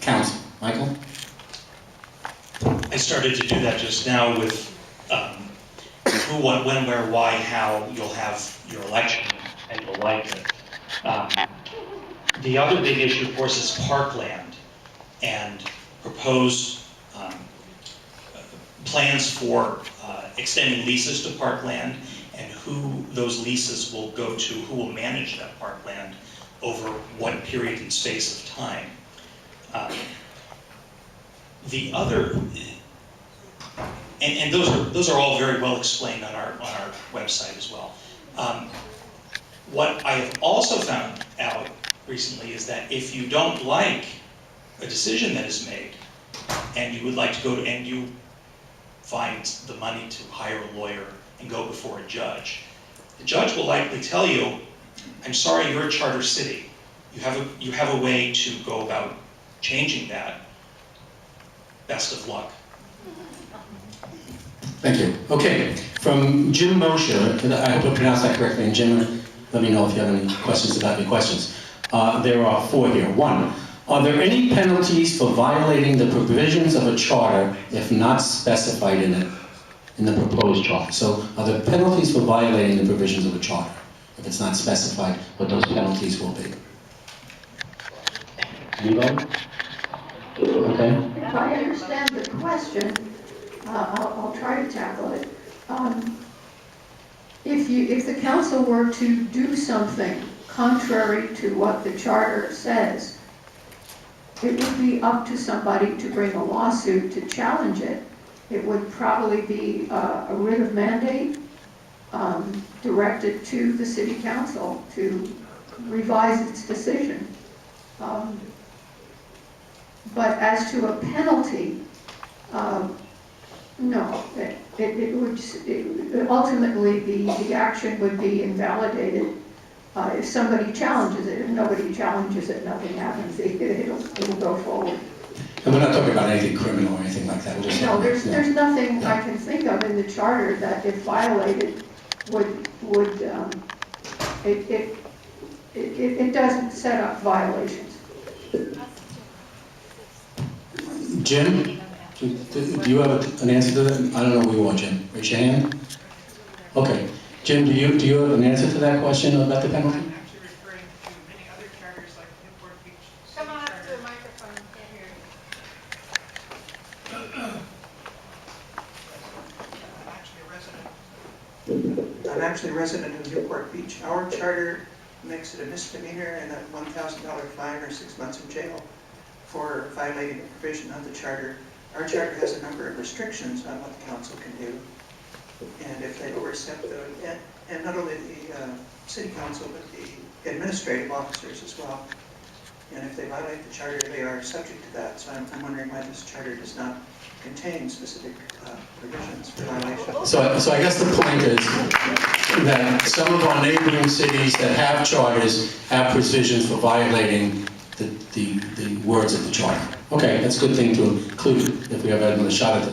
council. Michael? I started to do that just now with who, what, when, where, why, how you'll have your election and you'll like it. The other big issue, of course, is parkland and proposed plans for extending leases to parkland and who those leases will go to, who will manage that parkland over what period and space of time. The other, and those are all very well explained on our website as well. What I have also found out recently is that if you don't like a decision that is made, and you would like to go to, and you find the money to hire a lawyer and go before a judge, the judge will likely tell you, I'm sorry, you're a charter city. You have a way to go about changing that. Best of luck. Thank you. Okay, from Jim Mosher, I hope I pronounced that correctly, and Jim, let me know if you have any questions about your questions. There are 4 here. 1, are there any penalties for violating the provisions of a charter if not specified in it, in the proposed charter? So, are there penalties for violating the provisions of a charter if it's not specified what those penalties will be? Anybody? Okay. If I understand the question, I'll try to tackle it. If the council were to do something contrary to what the charter says, it would be up to somebody to bring a lawsuit to challenge it. It would probably be a writ of mandate directed to the city council to revise its decision. But as to a penalty, no. It would ultimately the action would be invalidated if somebody challenges it. If nobody challenges it, nothing happens. It'll go forward. And we're not talking about anything criminal or anything like that. No, there's nothing I can think of in the charter that, if violated, it doesn't set up violations. Jim, do you have an answer to that? I don't know who you are, Jim. Raise your hand. Okay. Jim, do you have an answer to that question about the penalty? I'm actually referring to many other charters like Newport Beach. Come on up to the microphone, can't hear you. I'm actually a resident of Newport Beach. Our charter makes it a misdemeanor and a $1,000 fine or 6 months in jail for violating a provision of the charter. Our charter has a number of restrictions on what the council can do. And if they overstep and not only the city council, but the administrative officers as well. And if they violate the charter, they are subject to that. So I'm wondering why this charter does not contain specific provisions for violation. So I guess the point is that some of our neighboring cities that have charters have provisions for violating the words of the charter. Okay, that's a good thing to include if we ever have another shot at this.